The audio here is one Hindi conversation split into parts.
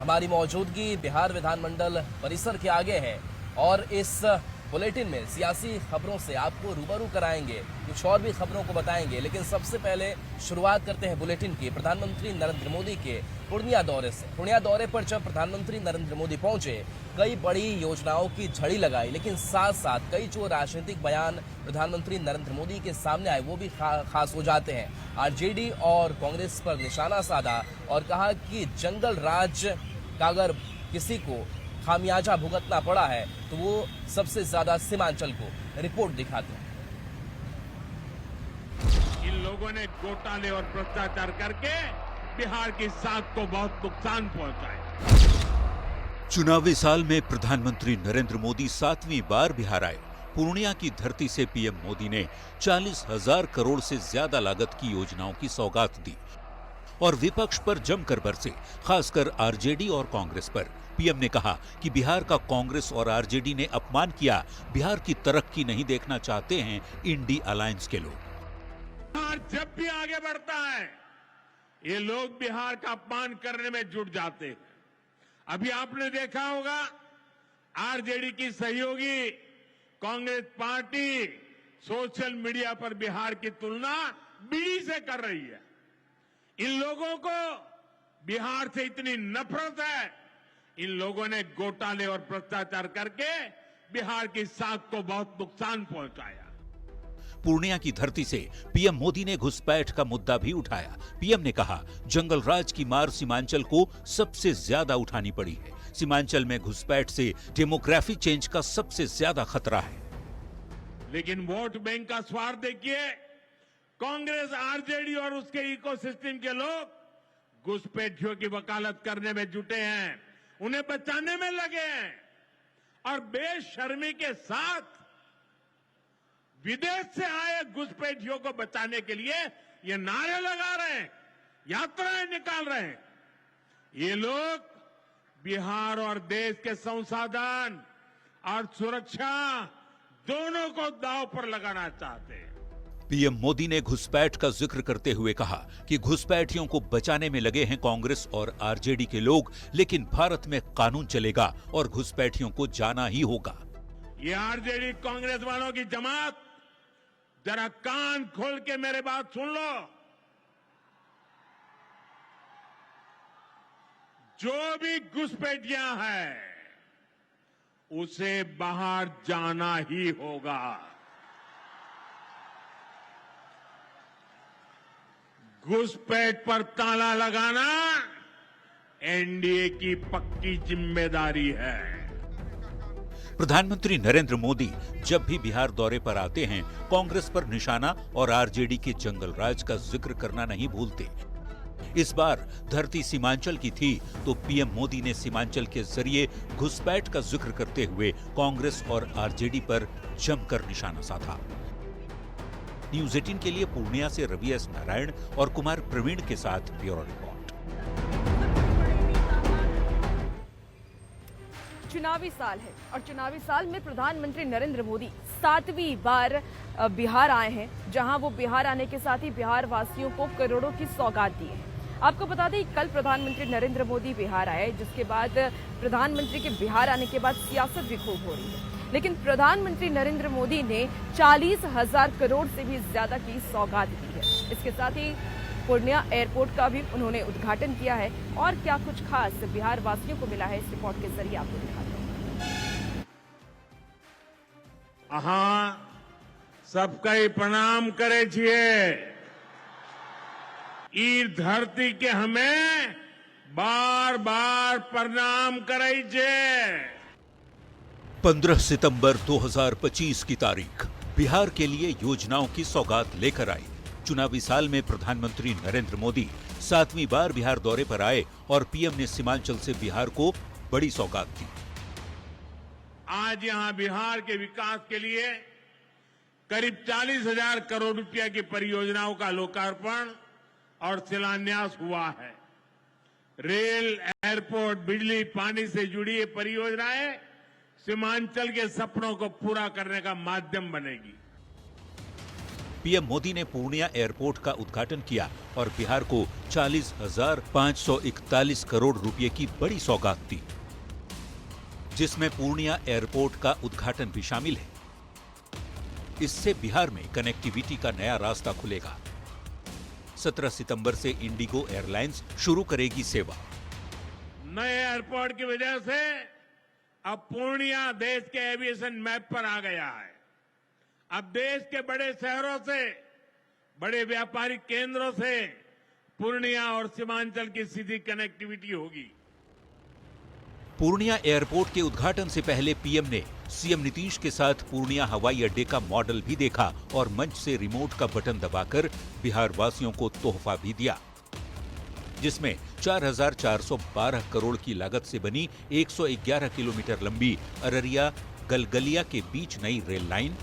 हमारी मौजूदगी बिहार विधानमंडल परिसर के आगे है और इस बुलेटिन में सियासी खबरों से आपको रूबरू कराएंगे, कुछ और भी खबरों को बताएंगे। लेकिन सबसे पहले शुरुआत करते हैं बुलेटिन की प्रधानमंत्री नरेंद्र मोदी के पूर्णिया दौरे से। पूर्णिया दौरे पर जब प्रधानमंत्री नरेंद्र मोदी पहुंचे, कई बड़ी योजनाओं की झड़ी लगाई, लेकिन साथ साथ कई जो राजनीतिक बयान प्रधानमंत्री नरेंद्र मोदी के सामने आए वो भी खास हो जाते हैं। आरजेडी और कांग्रेस पर निशाना साधा और कहा कि जंगल राज का अगर किसी को खामियाजा भुगतना पड़ा है तो वो सबसे ज्यादा सीमांचल को। रिपोर्ट दिखाते हैं। इन लोगों ने घोटाले और भ्रष्टाचार करके बिहार की साख को बहुत नुकसान पहुंचाया। चुनावी साल में प्रधानमंत्री नरेंद्र मोदी 7वीं बार बिहार आए। पूर्णिया की धरती से पीएम मोदी ने 40,000 करोड़ से ज्यादा लागत की योजनाओं की सौगात दी और विपक्ष पर जमकर बरसे, खासकर आरजेडी और कांग्रेस पर। पीएम ने कहा कि बिहार का कांग्रेस और आरजेडी ने अपमान किया, बिहार की तरक्की नहीं देखना चाहते हैं इंडी अलायंस के लोग। बिहार जब भी आगे बढ़ता है ये लोग बिहार का अपमान करने में जुट जाते हैं। अभी आपने देखा होगा आरजेडी की सहयोगी कांग्रेस पार्टी सोशल मीडिया पर बिहार की तुलना बीड़ी से कर रही है। इन लोगों को बिहार से इतनी नफरत है, इन लोगों ने घोटाले और भ्रष्टाचार करके बिहार की साख को बहुत नुकसान पहुंचाया। पूर्णिया की धरती से पीएम मोदी ने घुसपैठ का मुद्दा भी उठाया। पीएम ने कहा, जंगल राज की मार सीमांचल को सबसे ज्यादा उठानी पड़ी है। सीमांचल में घुसपैठ से डेमोग्राफी चेंज का सबसे ज्यादा खतरा है। लेकिन वोट बैंक का स्वार्थ देखिए, कांग्रेस, आरजेडी और उसके इकोसिस्टम के लोग घुसपैठियों की वकालत करने में जुटे हैं, उन्हें बचाने में लगे हैं और बेशर्मी के साथ विदेश से आए घुसपैठियों को बचाने के लिए ये नारे लगा रहे हैं, यात्राएं निकाल रहे हैं। ये लोग बिहार और देश के संसाधन और सुरक्षा दोनों को दांव पर लगाना चाहते हैं। पीएम मोदी ने घुसपैठ का जिक्र करते हुए कहा कि घुसपैठियों को बचाने में लगे हैं कांग्रेस और आरजेडी के लोग, लेकिन भारत में कानून चलेगा और घुसपैठियों को जाना ही होगा। ये आरजेडी कांग्रेस वालों की जमात, जरा कान खोल के मेरे बात सुन लो। जो भी घुसपैठियां हैं उसे बाहर जाना ही होगा। घुसपैठ पर ताला लगाना एनडीए की पक्की जिम्मेदारी है। प्रधानमंत्री नरेंद्र मोदी जब भी बिहार दौरे पर आते हैं, कांग्रेस पर निशाना और आरजेडी के जंगल राज का जिक्र करना नहीं भूलते। इस बार धरती सीमांचल की थी तो पीएम मोदी ने सीमांचल के जरिए घुसपैठ का जिक्र करते हुए कांग्रेस और आरजेडी पर जमकर निशाना साधा। न्यूज 18 के लिए पूर्णिया से रवि एस नारायण और कुमार प्रवीण के साथ ब्यूरो रिपोर्ट। चुनावी साल है और चुनावी साल में प्रधानमंत्री नरेंद्र मोदी 7वीं बार बिहार आए हैं, जहां वो बिहार आने के साथ ही बिहार वासियों को करोड़ों की सौगात दी है। आपको बता दें, कल प्रधानमंत्री नरेंद्र मोदी बिहार आए, जिसके बाद प्रधानमंत्री के बिहार आने के बाद सियासत भी खूब हो रही है। लेकिन प्रधानमंत्री नरेंद्र मोदी ने 40,000 करोड़ से भी ज्यादा की सौगात दी है। इसके साथ ही पूर्णिया एयरपोर्ट का भी उन्होंने उद्घाटन किया है। और क्या कुछ खास बिहार वासियों को मिला है, इस रिपोर्ट के जरिए आपको दिखाते हैं। सबका प्रणाम करे छिए। ई धरती के हमें बार बार प्रणाम करे छे। 15 सितंबर 2025 की तारीख बिहार के लिए योजनाओं की सौगात लेकर आई। चुनावी साल में प्रधानमंत्री नरेंद्र मोदी 7वीं बार बिहार दौरे पर आए और पीएम ने सीमांचल से बिहार को बड़ी सौगात दी। आज यहां बिहार के विकास के लिए करीब 40,000 करोड़ रुपया की परियोजनाओं का लोकार्पण और शिलान्यास हुआ है। रेल, एयरपोर्ट, बिजली, पानी से जुड़ी ये परियोजनाएं सीमांचल के सपनों को पूरा करने का माध्यम बनेगी। पीएम मोदी ने पूर्णिया एयरपोर्ट का उद्घाटन किया और बिहार को 40,541 करोड़ रुपए की बड़ी सौगात दी, जिसमें पूर्णिया एयरपोर्ट का उद्घाटन भी शामिल है। इससे बिहार में कनेक्टिविटी का नया रास्ता खुलेगा। 17 सितंबर से इंडिगो एयरलाइंस शुरू करेगी सेवा। नए एयरपोर्ट की वजह से अब पूर्णिया देश के एविएशन मैप पर आ गया है। अब देश के बड़े शहरों से, बड़े व्यापारिक केंद्रों से पूर्णिया और सीमांचल की सीधी कनेक्टिविटी होगी। पूर्णिया एयरपोर्ट के उद्घाटन से पहले पीएम ने सीएम नीतीश के साथ पूर्णिया हवाई अड्डे का मॉडल भी देखा और मंच से रिमोट का बटन दबाकर बिहार वासियों को तोहफा भी दिया, जिसमें 4,412 करोड़ की लागत से बनी 111 किलोमीटर लंबी अररिया गलगलिया के बीच नई रेल लाइन,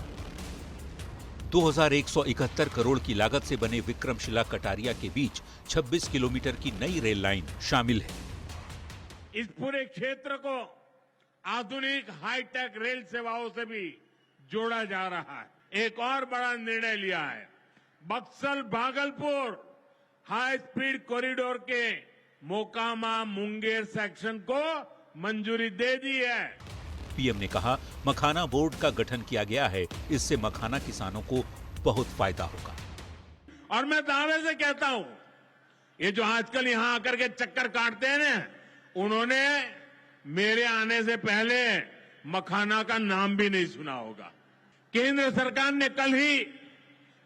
2,171 करोड़ की लागत से बने विक्रमशिला कटारिया के बीच 26 किलोमीटर की नई रेल लाइन शामिल है। इस पूरे क्षेत्र को आधुनिक हाईटेक रेल सेवाओं से भी जोड़ा जा रहा है। एक और बड़ा निर्णय लिया है, Buxar Bhagalpur high speed corridor के मोकामा मुंगेर सेक्शन को मंजूरी दे दी है। पीएम ने कहा, मखाना बोर्ड का गठन किया गया है, इससे मखाना किसानों को बहुत फायदा होगा। और मैं दावे से कहता हूं, ये जो आजकल यहां आकर के चक्कर काटते हैं ना, उन्होंने मेरे आने से पहले मखाना का नाम भी नहीं सुना होगा। केंद्र सरकार ने कल ही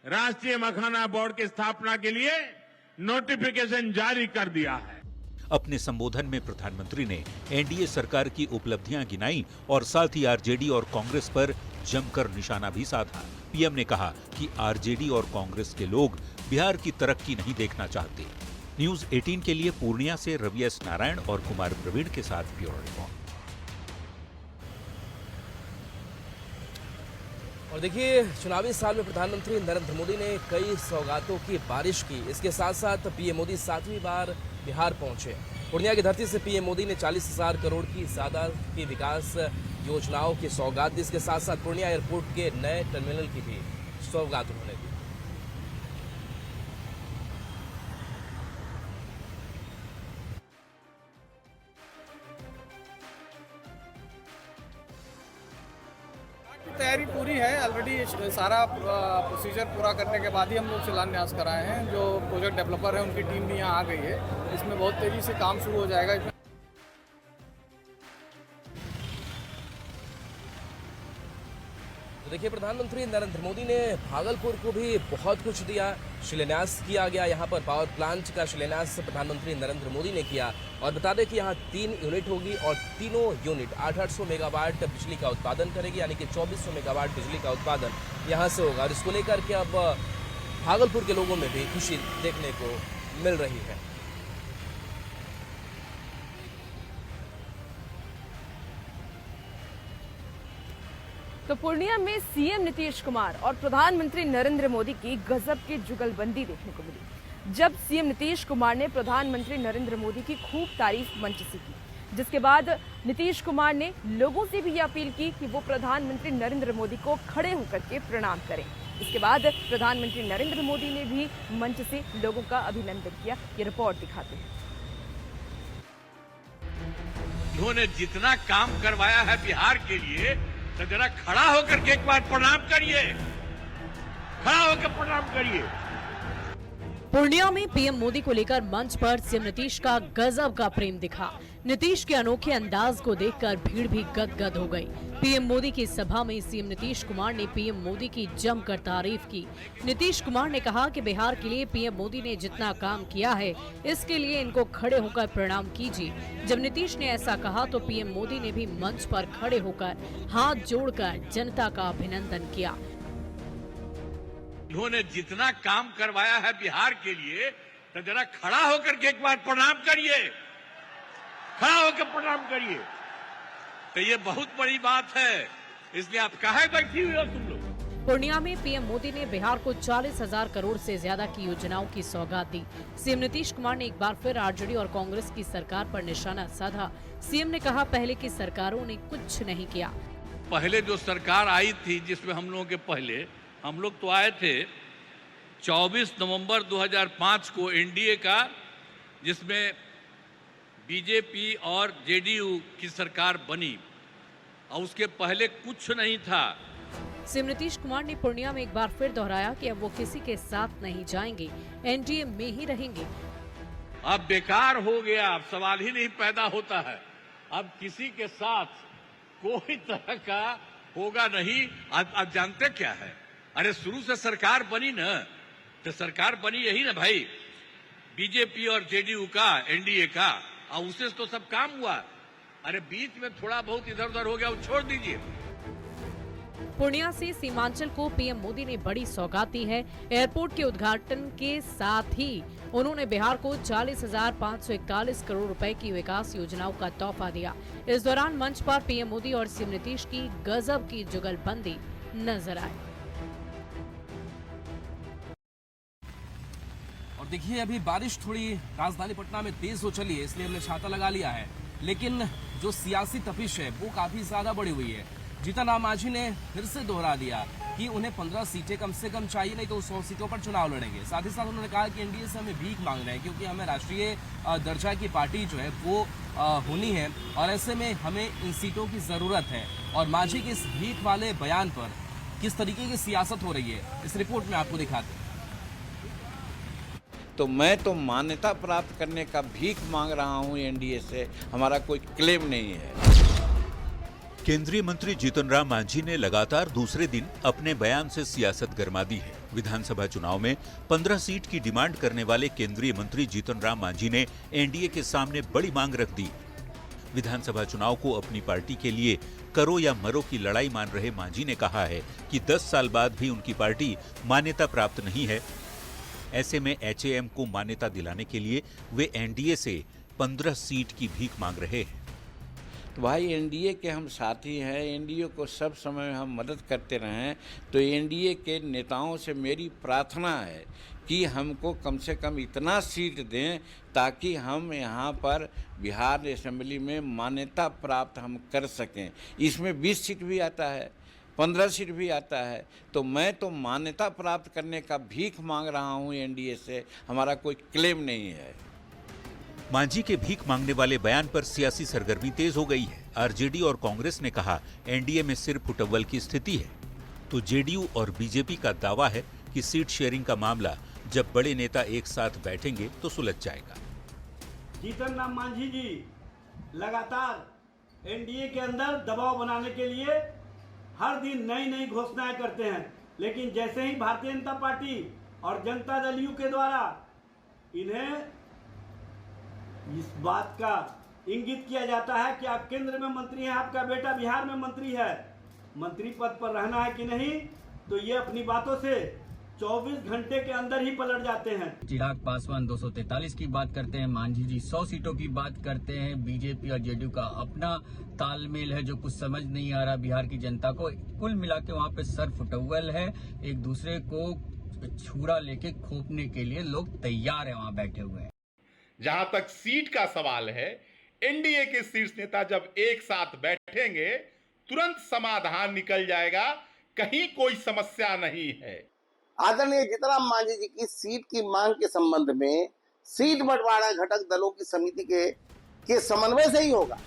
राष्ट्रीय मखाना बोर्ड की स्थापना के लिए नोटिफिकेशन जारी कर दिया है। अपने संबोधन में प्रधानमंत्री ने एनडीए सरकार की उपलब्धियां गिनाई और साथ ही आरजेडी और कांग्रेस पर जमकर निशाना भी साधा। पीएम ने कहा कि आरजेडी और कांग्रेस के लोग बिहार की तरक्की नहीं देखना चाहते। न्यूज 18 के लिए पूर्णिया से रवि एस नारायण और कुमार प्रवीण के साथ ब्यूरो रिपोर्ट। और देखिए, चुनावी साल में प्रधानमंत्री नरेंद्र मोदी ने कई सौगातों की बारिश की। इसके साथ साथ पीएम मोदी 7वीं बार बिहार पहुंचे। पूर्णिया की धरती से पीएम मोदी ने 40,000 करोड़ की ज्यादा की विकास योजनाओं की सौगात दी। इसके साथ साथ पूर्णिया एयरपोर्ट के नए टर्मिनल की भी सौगात उन्होंने दी। तैयारी पूरी है। ऑलरेडी सारा प्रोसीजर पूरा करने के बाद ही हम लोग शिलान्यास कराए हैं। जो प्रोजेक्ट डेवलपर है उनकी टीम भी यहाँ आ गई है। इसमें बहुत तेजी से काम शुरू हो जाएगा। देखिए, प्रधानमंत्री नरेंद्र मोदी ने भागलपुर को भी बहुत कुछ दिया। शिलान्यास किया गया यहाँ पर पावर प्लांट का शिलान्यास प्रधानमंत्री नरेंद्र मोदी ने किया। और बता दें कि यहाँ 3 यूनिट होगी और तीनों यूनिट 800 मेगावाट बिजली का उत्पादन करेगी, यानी कि 2400 मेगावाट बिजली का उत्पादन यहाँ से होगा। और इसको लेकर के अब भागलपुर के लोगों में भी खुशी देखने को मिल रही है। तो पूर्णिया में सीएम नीतीश कुमार और प्रधानमंत्री नरेंद्र मोदी की गजब की जुगलबंदी देखने को मिली। जब सीएम नीतीश कुमार ने प्रधानमंत्री नरेंद्र मोदी की खूब तारीफ मंच से की, जिसके बाद नीतीश कुमार ने लोगों से भी अपील की कि वो प्रधानमंत्री नरेंद्र मोदी को खड़े होकर के प्रणाम करें। इसके बाद प्रधानमंत्री नरेंद्र मोदी ने भी मंच से लोगों का अभिनंदन किया। ये रिपोर्ट दिखाते हैं। उन्होंने जितना काम करवाया है बिहार के लिए, तो जरा खड़ा होकर के एक बार प्रणाम करिए, खड़ा होकर प्रणाम करिए। पूर्णिया में पीएम मोदी को लेकर मंच पर सीएम नीतीश का गजब का प्रेम दिखा। नीतीश के अनोखे अंदाज को देखकर भीड़ भी गदगद हो गई। पीएम मोदी की सभा में सीएम नीतीश कुमार ने पीएम मोदी की जमकर तारीफ की। नीतीश कुमार ने कहा कि बिहार के लिए पीएम मोदी ने जितना काम किया है, इसके लिए इनको खड़े होकर प्रणाम कीजिए। जब नीतीश ने ऐसा कहा तो पीएम मोदी ने भी मंच पर खड़े होकर हाथ जोड़कर जनता का अभिनंदन किया। उन्होंने जितना काम करवाया है बिहार के लिए, तो जरा खड़ा होकर के एक बार प्रणाम करिए, खड़ा होकर प्रणाम करिए। तो ये बहुत बड़ी बात है, इसलिए आप काहे बैठी हुई हो तुम लोग। पूर्णिया में पीएम मोदी ने बिहार को 40,000 करोड़ से ज्यादा की योजनाओं की सौगात दी। सीएम नीतीश कुमार ने एक बार फिर आरजेडी और कांग्रेस की सरकार पर निशाना साधा। सीएम ने कहा, पहले की सरकारों ने कुछ नहीं किया। पहले जो सरकार आई थी, जिसमें हम लोग तो आए थे, 24 नवंबर 2005 को एनडीए का, जिसमें बीजेपी और जेडीयू की सरकार बनी, और उसके पहले कुछ नहीं था। सीएम नीतीश कुमार ने पूर्णिया में एक बार फिर दोहराया कि अब वो किसी के साथ नहीं जाएंगे, एनडीए में ही रहेंगे। अब बेकार हो गया, अब सवाल ही नहीं पैदा होता है। अब किसी के साथ कोई तरह का होगा नहीं। आप जानते क्या है, अरे शुरू से सरकार बनी ना, तो सरकार बनी यही ना भाई, बीजेपी और जेडीयू का, एनडीए का, और उससे तो सब काम हुआ। अरे बीच में थोड़ा बहुत इधर उधर हो गया, वो छोड़ दीजिए। पूर्णिया से सीमांचल को पीएम मोदी ने बड़ी सौगात दी है। एयरपोर्ट के उद्घाटन के साथ ही उन्होंने बिहार को 40,541 करोड़ रुपए की विकास योजनाओं का तोहफा दिया। इस दौरान मंच पर पीएम मोदी और सीएम नीतीश की गजब की जुगलबंदी नजर आई। और देखिए, अभी बारिश थोड़ी राजधानी पटना में तेज हो चली है, इसलिए हमने छाता लगा लिया है, लेकिन जो सियासी तपिश है वो काफी ज्यादा बढ़ी हुई है। जीतन राम मांझी ने फिर से दोहरा दिया कि उन्हें 15 सीटें कम से कम चाहिए, नहीं तो 100 सीटों पर चुनाव लड़ेंगे। साथ ही साथ उन्होंने कहा कि एनडीए से हमें भीख मांग रहे हैं, क्योंकि हमें राष्ट्रीय दर्जा की पार्टी जो है वो होनी है, और ऐसे में हमें इन सीटों की जरूरत है। और मांझी के इस भीख वाले बयान पर किस तरीके की सियासत हो रही है, इस रिपोर्ट में आपको दिखाते हैं। तो मैं तो मान्यता प्राप्त करने का भीख मांग रहा हूं एनडीए से, हमारा कोई क्लेम नहीं है। केंद्रीय मंत्री जीतन राम मांझी ने लगातार दूसरे दिन अपने बयान से सियासत गरमा दी है। विधानसभा चुनाव में 15 सीट की डिमांड करने वाले केंद्रीय मंत्री जीतन राम मांझी ने एनडीए के सामने बड़ी मांग रख दी। विधानसभा चुनाव को अपनी पार्टी के लिए करो या मरो की लड़ाई मान रहे मांझी ने कहा है कि 10 साल बाद भी उनकी पार्टी मान्यता प्राप्त नहीं है। ऐसे में एचएएम को मान्यता दिलाने के लिए वे एनडीए से 15 सीट की भीख मांग रहे हैं। तो भाई एनडीए के हम साथी हैं, एनडीए को सब समय हम मदद करते रहें। तो एनडीए के नेताओं से मेरी प्रार्थना है कि हमको कम से कम इतना सीट दें ताकि हम यहाँ पर बिहार असेंबली में मान्यता प्राप्त हम कर सकें। इसमें 20 सीट भी आता है, 15 सीट भी आता है। तो मैं तो मान्यता प्राप्त करने का भीख मांग रहा हूँ एनडीए से, हमारा कोई क्लेम नहीं है। मांझी के भीख मांगने वाले बयान पर सियासी सरगर्मी तेज हो गई है। आरजेडी और कांग्रेस ने कहा एनडीए में सिर्फ फुटअव्वल की स्थिति है, तो जेडीयू और बीजेपी का दावा है कि सीट शेयरिंग का मामला जब बड़े नेता एक साथ बैठेंगे तो सुलझ जाएगा। जीतन राम मांझी जी लगातार एनडीए के अंदर दबाव बनाने के लिए हर दिन नई नई घोषणाएं करते हैं, लेकिन जैसे ही भारतीय जनता पार्टी और जनता दल यू के द्वारा इन्हें इस बात का इंगित किया जाता है कि आप केंद्र में मंत्री हैं, आपका बेटा बिहार में मंत्री है, मंत्री पद पर रहना है कि नहीं, तो ये अपनी बातों से 24 घंटे के अंदर ही पलट जाते हैं। चिराग पासवान 243 की बात करते हैं, मांझी जी 100 सीटों की बात करते हैं। बीजेपी और जेडीयू का अपना तालमेल है जो कुछ समझ नहीं आ रहा बिहार की जनता को। कुल मिला के वहाँ पे सर फुटअव्वल है, एक दूसरे को छुरा लेके खोपने के लिए लोग तैयार है वहाँ बैठे हुए हैं। जहां तक सीट का सवाल है, एनडीए के शीर्ष नेता जब एक साथ बैठेंगे तुरंत समाधान निकल जाएगा, कहीं कोई समस्या नहीं है। आदरणीय जीतन राम मांझी जी की सीट की मांग के संबंध में सीट बंटवारा घटक दलों की समिति के समन्वय से ही होगा।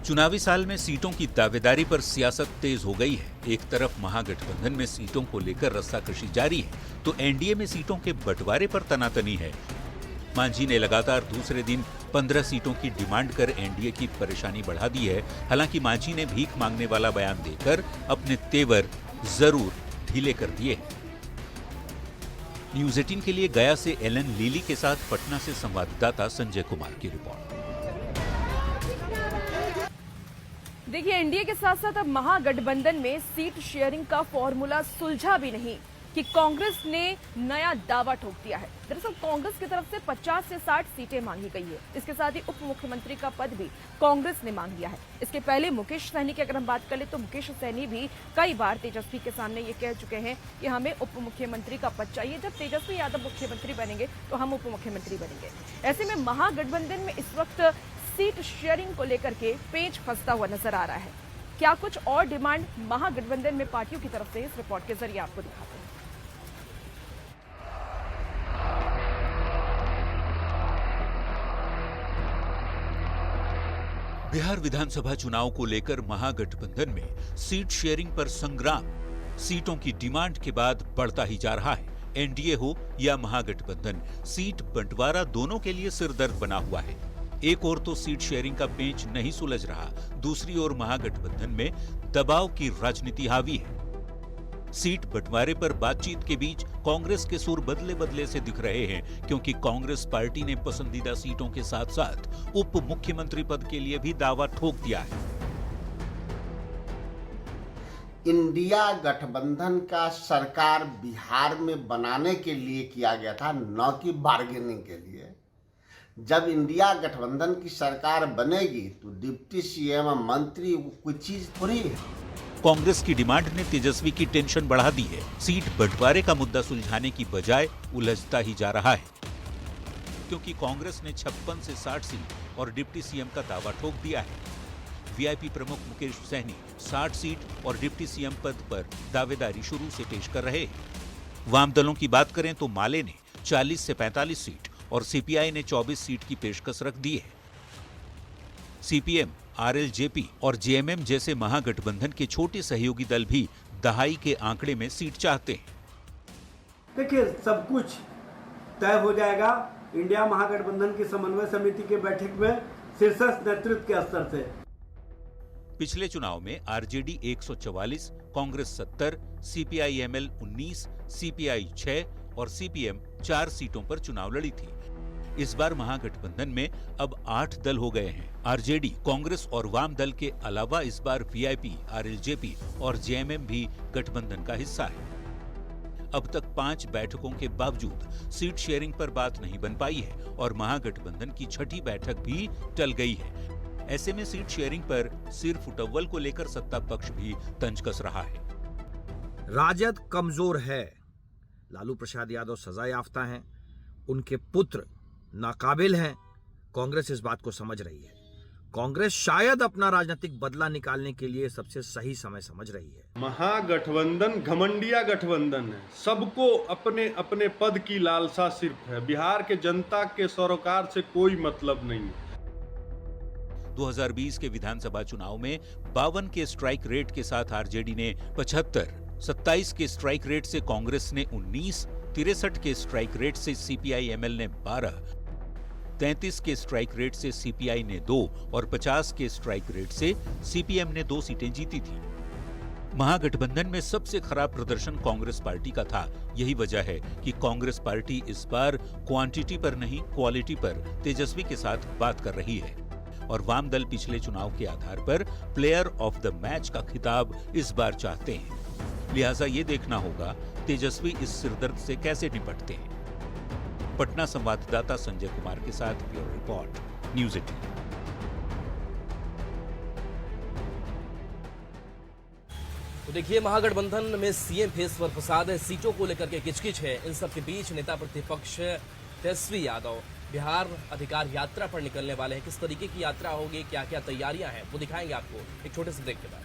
चुनावी साल में सीटों की दावेदारी पर सियासत तेज हो गई है। एक तरफ महागठबंधन में सीटों को लेकर रस्साकशी जारी है, तो एनडीए में सीटों के बंटवारे पर तनातनी है। मांझी ने लगातार दूसरे दिन 15 सीटों की डिमांड कर एनडीए की परेशानी बढ़ा दी है। हालांकि मांझी ने भीख मांगने वाला बयान देकर अपने तेवर जरूर ढीले कर दिए। न्यूज़ 18 के लिए गया से एलन लीली के साथ पटना से संवाददाता संजय कुमार की रिपोर्ट। देखिए, एनडीए के साथ साथ अब महागठबंधन में सीट शेयरिंग का फॉर्मूला सुलझा भी नहीं कि कांग्रेस ने नया दावा ठोक दिया है। दरअसल कांग्रेस की तरफ से 50 से 60 सीटें मांगी गई है। इसके साथ ही उप मुख्यमंत्री का पद भी कांग्रेस ने मांग लिया है। इसके पहले मुकेश सहनी की अगर हम बात करें तो मुकेश सहनी भी कई बार तेजस्वी के सामने ये कह चुके हैं कि हमें उप मुख्यमंत्री का पद चाहिए, जब तेजस्वी यादव मुख्यमंत्री बनेंगे तो हम उप मुख्यमंत्री बनेंगे। ऐसे में महागठबंधन में इस वक्त सीट शेयरिंग को लेकर के पेच फंसता हुआ नजर आ रहा है। क्या कुछ और डिमांड महागठबंधन में पार्टियों की तरफ से, इस रिपोर्ट के जरिए आपको दिखाते हैं। बिहार विधानसभा चुनाव को लेकर महागठबंधन में सीट शेयरिंग पर संग्राम सीटों की डिमांड के बाद बढ़ता ही जा रहा है। एनडीए हो या महागठबंधन, सीट बंटवारा दोनों के लिए सिरदर्द बना हुआ है। एक ओर तो सीट शेयरिंग का पेंच नहीं सुलझ रहा, दूसरी ओर महागठबंधन में दबाव की राजनीति हावी है। सीट बंटवारे पर बातचीत के बीच कांग्रेस के सुर बदले बदले से दिख रहे हैं, क्योंकि कांग्रेस पार्टी ने पसंदीदा सीटों के साथ साथ उप मुख्यमंत्री पद के लिए भी दावा ठोक दिया है। इंडिया गठबंधन का सरकार बिहार में बनाने के लिए किया गया था, न कि बार्गेनिंग के लिए। जब इंडिया गठबंधन की सरकार बनेगी तो डिप्टी सीएम मंत्री कोई चीज थोड़ी है। कांग्रेस की डिमांड ने तेजस्वी की टेंशन बढ़ा दी है। सीट बंटवारे का मुद्दा सुलझाने की बजाय उलझता ही जा रहा है, क्योंकि कांग्रेस ने 56 से 60 सीट और डिप्टी सीएम का दावा ठोक दिया है। वीआईपी प्रमुख मुकेश सहनी 60 सीट और डिप्टी सीएम पद पर दावेदारी शुरू से पेश कर रहे हैं। वाम दलों की बात करें तो माले ने 40 से 45 सीट और सीपीआई ने 24 सीट की पेशकश रख दी है। सीपीएम, आरएलजेपी और जेएमएम जैसे महागठबंधन के छोटे सहयोगी दल भी दहाई के आंकड़े में सीट चाहते हैं। देखिए, सब कुछ तय हो जाएगा इंडिया महागठबंधन की समन्वय समिति के बैठक में शीर्ष नेतृत्व के स्तर से। पिछले चुनाव में आरजेडी 144, कांग्रेस 70, सीपीआई-एमएल 19, सीपीआई 6 और सीपीएम 4 सीटों पर चुनाव लड़ी थी। इस बार महागठबंधन में अब 8 दल हो गए हैं। आरजेडी, कांग्रेस और वाम दल के अलावा इस बार वीआईपी, आरएलजेपी और जेएमएम भी गठबंधन का हिस्सा है। अब तक 5 बैठकों के बावजूद सीट शेयरिंग पर बात नहीं बन पाई है और महागठबंधन की 6ठी बैठक भी टल गई है। ऐसे में सीट शेयरिंग पर सिर फुटव्वल को लेकर सत्ता पक्ष भी तंज कस रहा है। राजद कमजोर है, लालू प्रसाद यादव सजा याफ्ता हैं, उनके पुत्र नाकाबिल हैं। कांग्रेस इस बात को समझ रही है। कांग्रेस शायद अपना राजनीतिक बदला निकालने के लिए सबसे सही समय समझ रही है। महागठबंधन घमंडिया गठबंधन है, सबको अपने अपने पद की लालसा सिर्फ है, बिहार के जनता के सरोकार से कोई मतलब नहीं है। 2020 के विधानसभा चुनाव में 52 के स्ट्राइक रेट के साथ आरजेडी ने 75, 27 के स्ट्राइक रेट से कांग्रेस ने 19, 63 के स्ट्राइक रेट से सीपीआई-एमएल ने 12, 33 के स्ट्राइक रेट से सीपीआई ने 2 और 50 के स्ट्राइक रेट से सीपीएम ने 2 सीटें जीती थी। महागठबंधन में सबसे खराब प्रदर्शन कांग्रेस पार्टी का था। यही वजह है कि कांग्रेस पार्टी इस बार क्वांटिटी पर नहीं, क्वालिटी पर तेजस्वी के साथ बात कर रही है और वाम दल पिछले चुनाव के आधार पर प्लेयर ऑफ द मैच का खिताब इस बार चाहते हैं। लिहाजा ये देखना होगा तेजस्वी इस सिरदर्द से कैसे निपटते हैं। पटना संवाददाता संजय कुमार के साथ ब्यूरो रिपोर्ट, न्यूज़ 18। तो देखिए, महागठबंधन में सीएम फेस पर फसाद है, सीटों को लेकर के किचकिच है। इन सब के बीच नेता प्रतिपक्ष तेजस्वी यादव बिहार अधिकार यात्रा पर निकलने वाले हैं। किस तरीके की यात्रा होगी, क्या क्या तैयारियां हैं, वो दिखाएंगे आपको एक छोटे से ब्रेक के बाद।